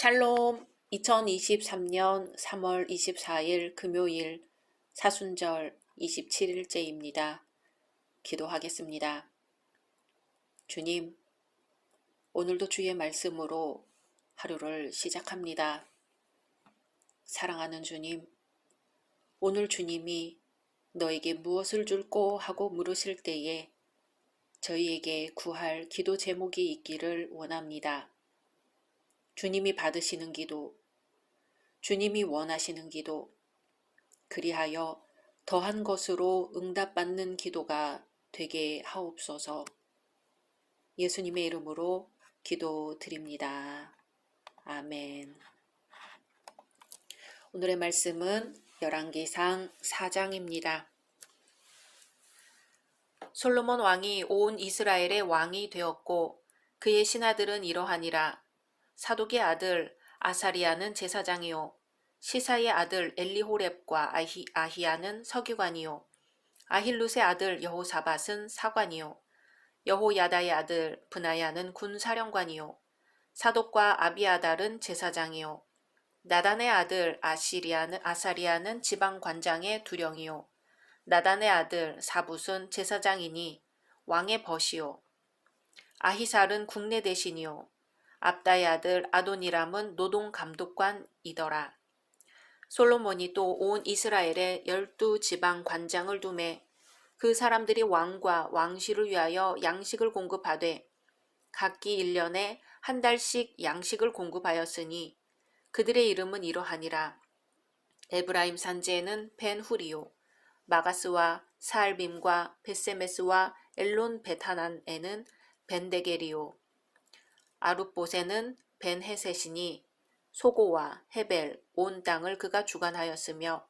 샬롬. 2023년 3월 24일 금요일 사순절 27일째입니다. 기도하겠습니다. 주님, 오늘도 주의 말씀으로 하루를 시작합니다. 사랑하는 주님, 오늘 주님이 너에게 무엇을 줄꼬 하고 물으실 때에 저희에게 구할 기도 제목이 있기를 원합니다. 주님이 받으시는 기도, 주님이 원하시는 기도, 그리하여 더한 것으로 응답받는 기도가 되게 하옵소서. 예수님의 이름으로 기도드립니다. 아멘. 오늘의 말씀은 열왕기상 4장입니다. 솔로몬 왕이 온 이스라엘의 왕이 되었고 그의 신하들은 이러하니라. 사독의 아들 아사리야는 제사장이요 시사의 아들 엘리호렙과 아히야는 서기관이요 아힐룻의 아들 여호사밧은 사관이요 여호야다의 아들 브나야는 군사령관이요 사독과 아비아달은 제사장이요 나단의 아들 아사리야는 지방관장의 두령이요 나단의 아들 사붓은 제사장이니 왕의 벗이요. 아히살은 국내 대신이요. 압다의 아들 아도니람은 노동 감독관이더라. 솔로몬이 또 온 이스라엘에 12지방 관장을 두매 그 사람들이 왕과 왕실을 위하여 양식을 공급하되 각기 1년에 한 달씩 양식을 공급하였으니 그들의 이름은 이러하니라. 에브라임 산지에는 벤후리요. 마가스와 사알빔과 벳세메스와 엘론 베타난에는 벤데게리요. 아룻봇에는 벤헤셋이니 소고와 헤벨 온 땅을 그가 주관하였으며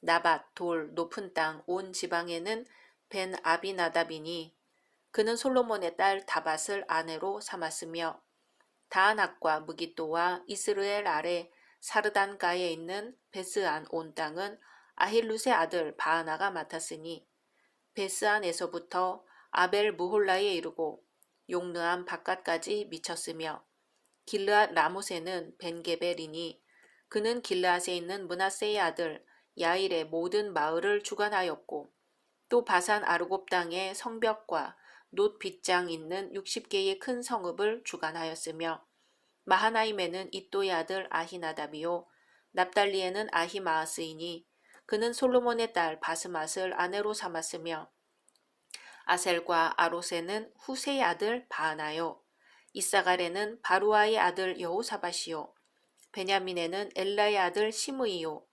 나밧 돌 높은 땅 온 지방에는 벤 아비나답이니 그는 솔로몬의 딸 다밧을 아내로 삼았으며 다안악과 무기또와 이스르엘 아래 사르단가에 있는 베스안 온 땅은 아힐룻의 아들 바하나가 맡았으니 베스안에서부터 아벨 무홀라에 이르고 용르암 바깥까지 미쳤으며 길르앗 라못에는 벤게벨이니 그는 길르앗에 있는 므낫세의 아들 야일의 모든 마을을 주관하였고 또 바산 아르곱 땅에 성벽과 놋 빗장 있는 60개의 큰 성읍을 주관하였으며 마하나임에는 이또의 아들 아히나답이요 납달리에는 아히마아스이니 그는 솔로몬의 딸 바스맛을 아내로 삼았으며 아셀과 아롯에는 후세의 아들 바하나요 이사갈에는 바루아의 아들 여호사밧이요 베냐민에는 엘라의 아들 시므이요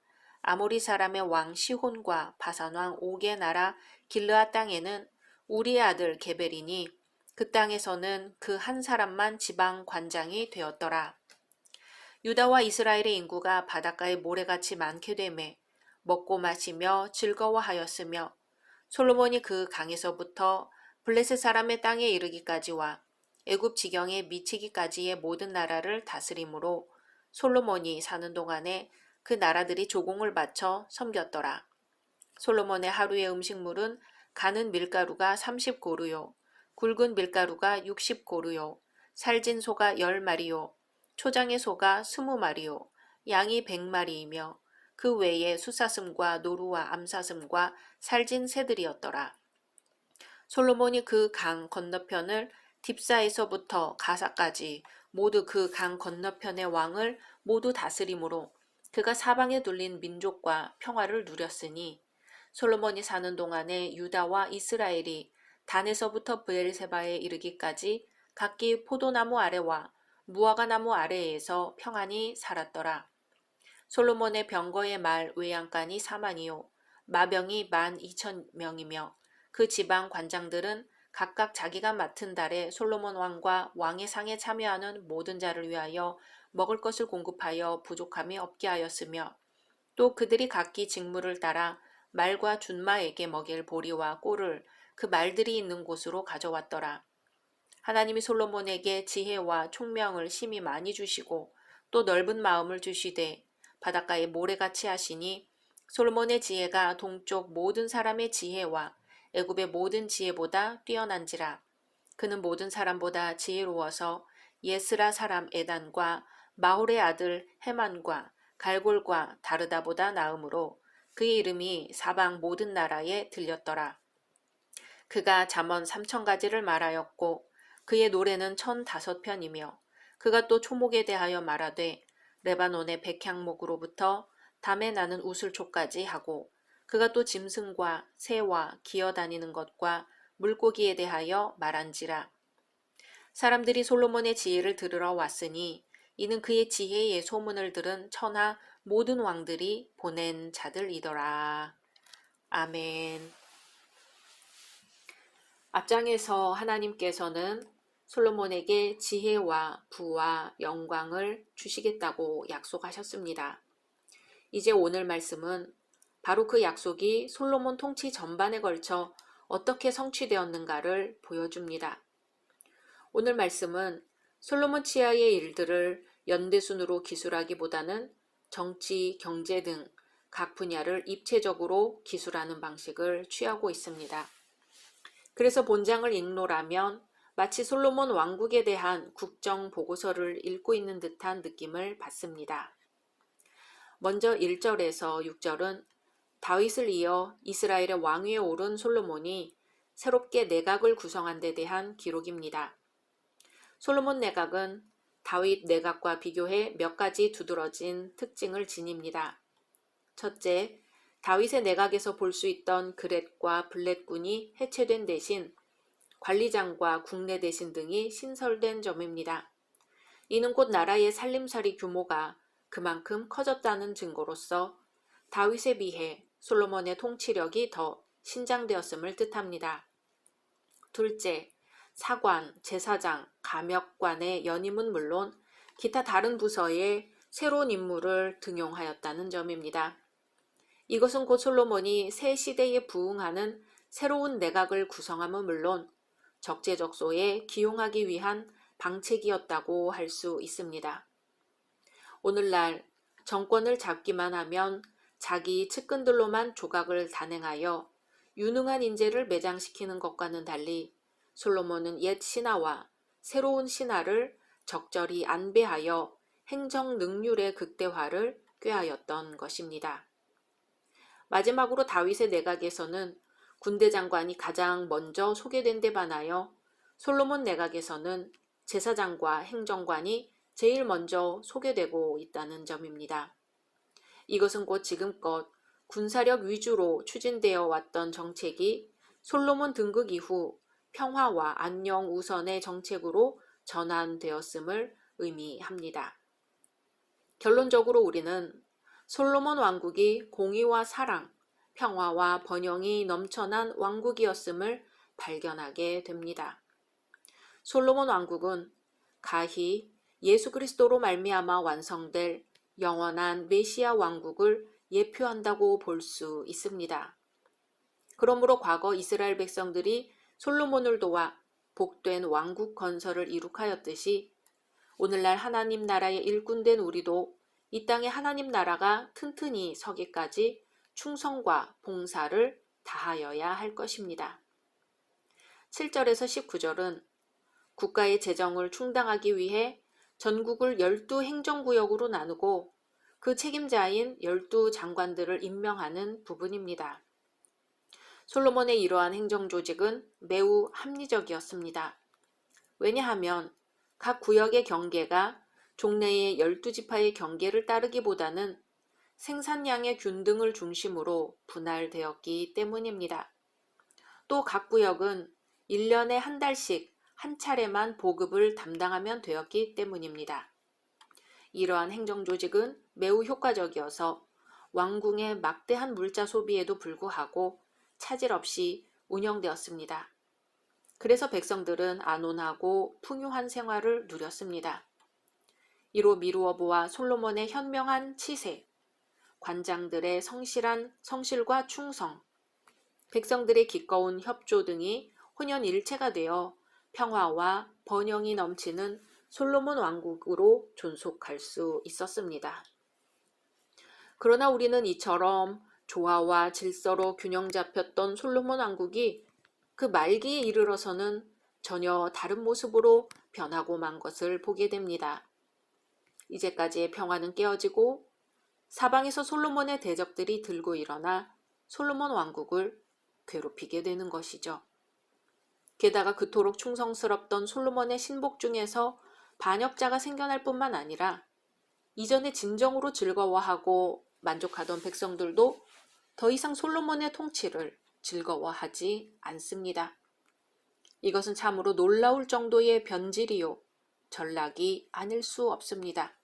아모리 사람의 왕 시혼과 바산 왕 옥의 나라 길르앗 땅에는 우리의 아들 게벨이니 그 땅에서는 그 한 사람만 지방 관장이 되었더라. 유다와 이스라엘의 인구가 바닷가에 모래같이 많게 되매 먹고 마시며 즐거워하였으며 솔로몬이 그 강에서부터 블레셋 사람의 땅에 이르기까지와 애굽 지경에 미치기까지의 모든 나라를 다스림으로 솔로몬이 사는 동안에 그 나라들이 조공을 바쳐 섬겼더라. 솔로몬의 하루의 음식물은 가는 밀가루가 30고루요. 굵은 밀가루가 60고루요. 살진 소가 10마리요. 초장의 소가 20마리요. 양이 100마리이며 그 외에 숫사슴과 노루와 암사슴과 살진 새들이었더라. 솔로몬이 그 강 건너편을 딥사에서부터 가사까지 모두 그 강 건너편의 왕을 모두 다스림으로 그가 사방에 둘린 민족과 평화를 누렸으니 솔로몬이 사는 동안에 유다와 이스라엘이 단에서부터 브엘세바에 이르기까지 각기 포도나무 아래와 무화과나무 아래에서 평안히 살았더라. 솔로몬의 병거의 말 외양간이 4만이요 마병이 12,000명이며 그 지방 관장들은 각각 자기가 맡은 달에 솔로몬 왕과 왕의 상에 참여하는 모든 자를 위하여 먹을 것을 공급하여 부족함이 없게 하였으며 또 그들이 각기 직무를 따라 말과 준마에게 먹일 보리와 꿀을 그 말들이 있는 곳으로 가져왔더라. 하나님이 솔로몬에게 지혜와 총명을 심히 많이 주시고 또 넓은 마음을 주시되 바닷가에 모래같이 하시니 솔로몬의 지혜가 동쪽 모든 사람의 지혜와 애굽의 모든 지혜보다 뛰어난지라. 그는 모든 사람보다 지혜로워서 예스라 사람 에단과 마홀의 아들 헤만과 갈골과 다르다보다 나음으로 그의 이름이 사방 모든 나라에 들렸더라. 그가 잠언 3,000가지를 말하였고 그의 노래는 1,005편이며 그가 또 초목에 대하여 말하되 레바논의 백향목으로부터 담에 나는 우슬초까지 하고 그가 또 짐승과 새와 기어다니는 것과 물고기에 대하여 말한지라. 사람들이 솔로몬의 지혜를 들으러 왔으니 이는 그의 지혜의 소문을 들은 천하 모든 왕들이 보낸 자들이더라. 아멘. 앞장에서 하나님께서는 솔로몬에게 지혜와 부와 영광을 주시겠다고 약속하셨습니다. 이제 오늘 말씀은 바로 그 약속이 솔로몬 통치 전반에 걸쳐 어떻게 성취되었는가를 보여줍니다. 오늘 말씀은 솔로몬 치하의 일들을 연대순으로 기술하기보다는 정치, 경제 등 각 분야를 입체적으로 기술하는 방식을 취하고 있습니다. 그래서 본장을 읽노라면 마치 솔로몬 왕국에 대한 국정 보고서를 읽고 있는 듯한 느낌을 받습니다. 먼저 1절에서 6절은 다윗을 이어 이스라엘의 왕위에 오른 솔로몬이 새롭게 내각을 구성한 데 대한 기록입니다. 솔로몬 내각은 다윗 내각과 비교해 몇 가지 두드러진 특징을 지닙니다. 첫째, 다윗의 내각에서 볼 수 있던 그렛과 블렛군이 해체된 대신 관리장과 국내 대신 등이 신설된 점입니다. 이는 곧 나라의 살림살이 규모가 그만큼 커졌다는 증거로서 다윗에 비해 솔로몬의 통치력이 더 신장되었음을 뜻합니다. 둘째, 사관, 제사장, 감역관의 연임은 물론 기타 다른 부서에 새로운 인물을 등용하였다는 점입니다. 이것은 곧 솔로몬이 새 시대에 부응하는 새로운 내각을 구성함은 물론 적재적소에 기용하기 위한 방책이었다고 할 수 있습니다. 오늘날 정권을 잡기만 하면 자기 측근들로만 조각을 단행하여 유능한 인재를 매장시키는 것과는 달리 솔로몬은 옛 신하와 새로운 신하를 적절히 안배하여 행정 능률의 극대화를 꾀하였던 것입니다. 마지막으로 다윗의 내각에서는 군대 장관이 가장 먼저 소개된 데 반하여 솔로몬 내각에서는 제사장과 행정관이 제일 먼저 소개되고 있다는 점입니다. 이것은 곧 지금껏 군사력 위주로 추진되어 왔던 정책이 솔로몬 등극 이후 평화와 안녕 우선의 정책으로 전환되었음을 의미합니다. 결론적으로 우리는 솔로몬 왕국이 공의와 사랑, 평화와 번영이 넘쳐난 왕국이었음을 발견하게 됩니다. 솔로몬 왕국은 가히 예수 그리스도로 말미암아 완성될 영원한 메시아 왕국을 예표한다고 볼 수 있습니다. 그러므로 과거 이스라엘 백성들이 솔로몬을 도와 복된 왕국 건설을 이룩하였듯이 오늘날 하나님 나라의 일꾼된 우리도 이 땅에 하나님 나라가 튼튼히 서기까지 충성과 봉사를 다하여야 할 것입니다. 7절에서 19절은 국가의 재정을 충당하기 위해 전국을 12 행정구역으로 나누고 그 책임자인 12 장관들을 임명하는 부분입니다. 솔로몬의 이러한 행정조직은 매우 합리적이었습니다. 왜냐하면 각 구역의 경계가 종래의 12지파의 경계를 따르기보다는 생산량의 균등을 중심으로 분할되었기 때문입니다. 또 각 구역은 1년에 한 달씩 한 차례만 보급을 담당하면 되었기 때문입니다. 이러한 행정조직은 매우 효과적이어서 왕궁의 막대한 물자 소비에도 불구하고 차질 없이 운영되었습니다. 그래서 백성들은 안온하고 풍요한 생활을 누렸습니다. 이로 미루어 보아 솔로몬의 현명한 치세, 관장들의 성실한 성실과 충성, 백성들의 기꺼운 협조 등이 혼연일체가 되어 평화와 번영이 넘치는 솔로몬 왕국으로 존속할 수 있었습니다. 그러나 우리는 이처럼 조화와 질서로 균형 잡혔던 솔로몬 왕국이 그 말기에 이르러서는 전혀 다른 모습으로 변하고 만 것을 보게 됩니다. 이제까지의 평화는 깨어지고 사방에서 솔로몬의 대적들이 들고 일어나 솔로몬 왕국을 괴롭히게 되는 것이죠. 게다가 그토록 충성스럽던 솔로몬의 신복 중에서 반역자가 생겨날 뿐만 아니라 이전에 진정으로 즐거워하고 만족하던 백성들도 더 이상 솔로몬의 통치를 즐거워하지 않습니다. 이것은 참으로 놀라울 정도의 변질이요, 전락이 아닐 수 없습니다.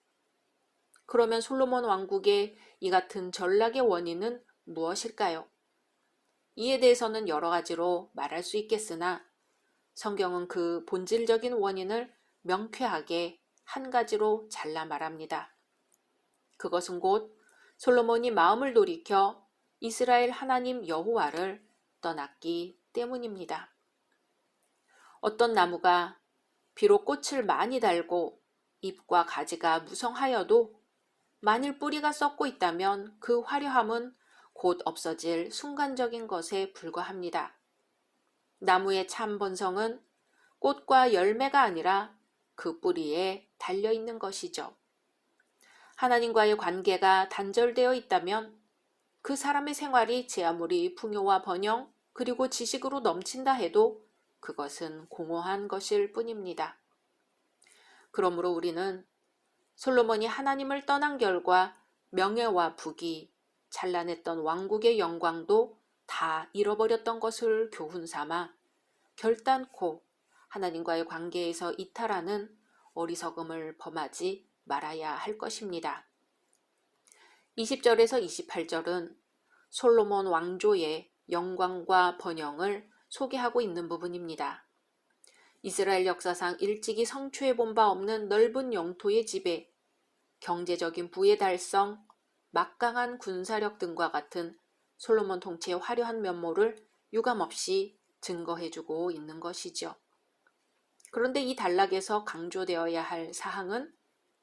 그러면 솔로몬 왕국의 이 같은 전락의 원인은 무엇일까요? 이에 대해서는 여러 가지로 말할 수 있겠으나 성경은 그 본질적인 원인을 명쾌하게 한 가지로 잘라 말합니다. 그것은 곧 솔로몬이 마음을 돌이켜 이스라엘 하나님 여호와를 떠났기 때문입니다. 어떤 나무가 비록 꽃을 많이 달고 잎과 가지가 무성하여도 만일 뿌리가 썩고 있다면 그 화려함은 곧 없어질 순간적인 것에 불과합니다. 나무의 참 본성은 꽃과 열매가 아니라 그 뿌리에 달려있는 것이죠. 하나님과의 관계가 단절되어 있다면 그 사람의 생활이 제 아무리 풍요와 번영 그리고 지식으로 넘친다 해도 그것은 공허한 것일 뿐입니다. 그러므로 우리는 솔로몬이 하나님을 떠난 결과 명예와 부귀, 찬란했던 왕국의 영광도 다 잃어버렸던 것을 교훈 삼아 결단코 하나님과의 관계에서 이탈하는 어리석음을 범하지 말아야 할 것입니다. 20절에서 28절은 솔로몬 왕조의 영광과 번영을 소개하고 있는 부분입니다. 이스라엘 역사상 일찍이 성취해 본 바 없는 넓은 영토의 지배, 경제적인 부의 달성, 막강한 군사력 등과 같은 솔로몬 통치의 화려한 면모를 유감없이 증거해주고 있는 것이죠. 그런데 이 단락에서 강조되어야 할 사항은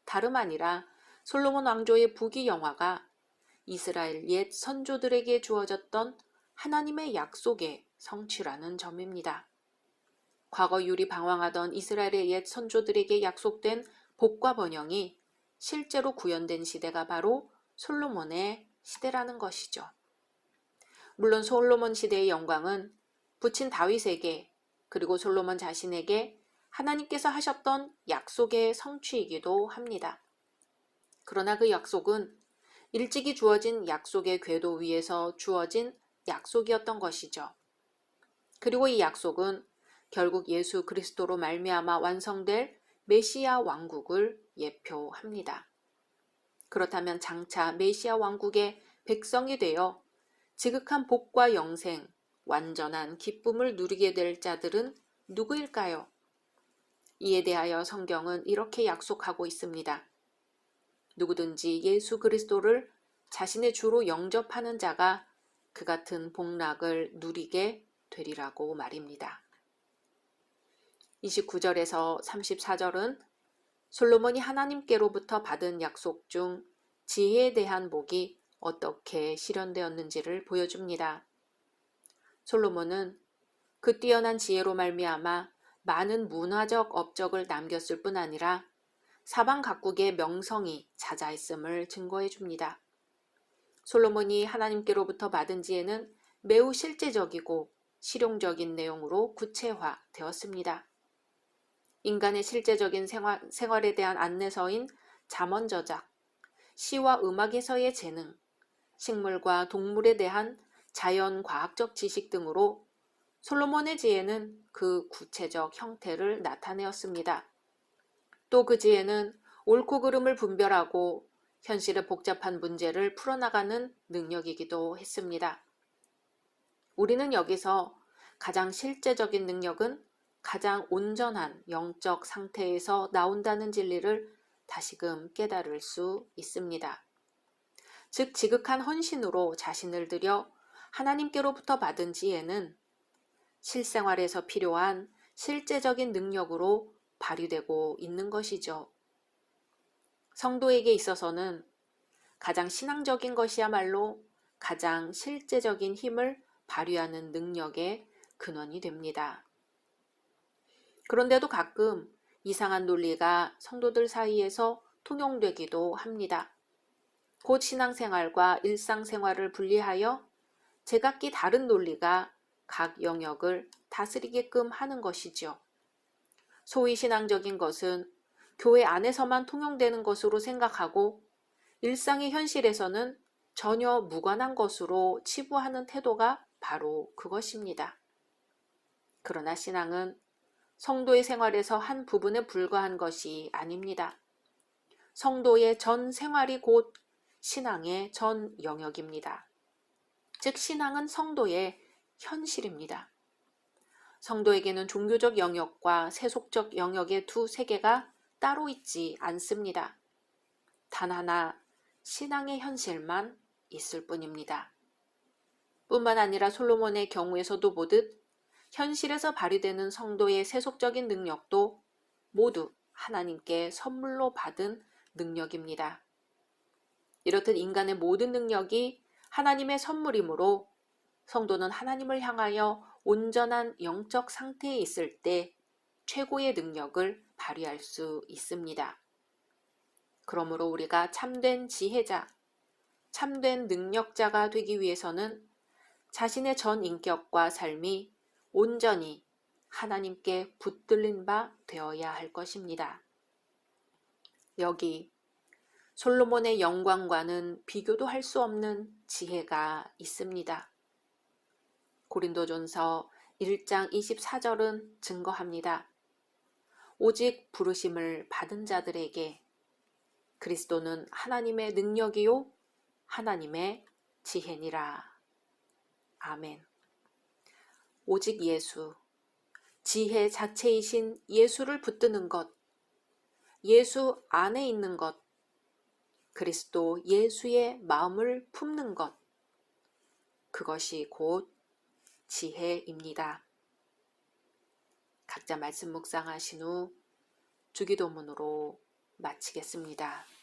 다름 아니라 솔로몬 왕조의 부귀영화가 이스라엘 옛 선조들에게 주어졌던 하나님의 약속의 성취라는 점입니다. 과거 유리 방황하던 이스라엘의 옛 선조들에게 약속된 복과 번영이 실제로 구현된 시대가 바로 솔로몬의 시대라는 것이죠. 물론 솔로몬 시대의 영광은 부친 다윗에게 그리고 솔로몬 자신에게 하나님께서 하셨던 약속의 성취이기도 합니다. 그러나 그 약속은 일찍이 주어진 약속의 궤도 위에서 주어진 약속이었던 것이죠. 그리고 이 약속은 결국 예수 그리스도로 말미암아 완성될 메시아 왕국을 예표합니다. 그렇다면 장차 메시아 왕국의 백성이 되어 지극한 복과 영생, 완전한 기쁨을 누리게 될 자들은 누구일까요? 이에 대하여 성경은 이렇게 약속하고 있습니다. 누구든지 예수 그리스도를 자신의 주로 영접하는 자가 그 같은 복락을 누리게 되리라고 말입니다. 29절에서 34절은 솔로몬이 하나님께로부터 받은 약속 중 지혜에 대한 복이 어떻게 실현되었는지를 보여줍니다. 솔로몬은 그 뛰어난 지혜로 말미암아 많은 문화적 업적을 남겼을 뿐 아니라 사방 각국의 명성이 자자했음을 증거해 줍니다. 솔로몬이 하나님께로부터 받은 지혜는 매우 실제적이고 실용적인 내용으로 구체화되었습니다. 인간의 실제적인 생활에 대한 안내서인 잠언저작, 시와 음악에서의 재능, 식물과 동물에 대한 자연과학적 지식 등으로 솔로몬의 지혜는 그 구체적 형태를 나타내었습니다. 또 그 지혜는 옳고 그름을 분별하고 현실의 복잡한 문제를 풀어나가는 능력이기도 했습니다. 우리는 여기서 가장 실제적인 능력은 가장 온전한 영적 상태에서 나온다는 진리를 다시금 깨달을 수 있습니다. 즉 지극한 헌신으로 자신을 들여 하나님께로부터 받은 지혜는 실생활에서 필요한 실제적인 능력으로 발휘되고 있는 것이죠. 성도에게 있어서는 가장 신앙적인 것이야말로 가장 실제적인 힘을 발휘하는 능력의 근원이 됩니다. 그런데도 가끔 이상한 논리가 성도들 사이에서 통용되기도 합니다. 곧 신앙생활과 일상생활을 분리하여 제각기 다른 논리가 각 영역을 다스리게끔 하는 것이죠. 소위 신앙적인 것은 교회 안에서만 통용되는 것으로 생각하고 일상의 현실에서는 전혀 무관한 것으로 치부하는 태도가 바로 그것입니다. 그러나 신앙은 성도의 생활에서 한 부분에 불과한 것이 아닙니다. 성도의 전 생활이 곧 신앙의 전 영역입니다. 즉 신앙은 성도의 현실입니다. 성도에게는 종교적 영역과 세속적 영역의 두 세계가 따로 있지 않습니다. 단 하나 신앙의 현실만 있을 뿐입니다. 뿐만 아니라 솔로몬의 경우에서도 보듯 현실에서 발휘되는 성도의 세속적인 능력도 모두 하나님께 선물로 받은 능력입니다. 이렇듯 인간의 모든 능력이 하나님의 선물이므로 성도는 하나님을 향하여 온전한 영적 상태에 있을 때 최고의 능력을 발휘할 수 있습니다. 그러므로 우리가 참된 지혜자, 참된 능력자가 되기 위해서는 자신의 전 인격과 삶이 온전히 하나님께 붙들린 바 되어야 할 것입니다. 여기 솔로몬의 영광과는 비교도 할 수 없는 지혜가 있습니다. 고린도전서 1장 24절은 증거합니다. 오직 부르심을 받은 자들에게 그리스도는 하나님의 능력이요 하나님의 지혜니라. 아멘. 오직 예수, 지혜 자체이신 예수를 붙드는 것, 예수 안에 있는 것, 그리스도 예수의 마음을 품는 것, 그것이 곧 지혜입니다. 각자 말씀 묵상하신 후 주기도문으로 마치겠습니다.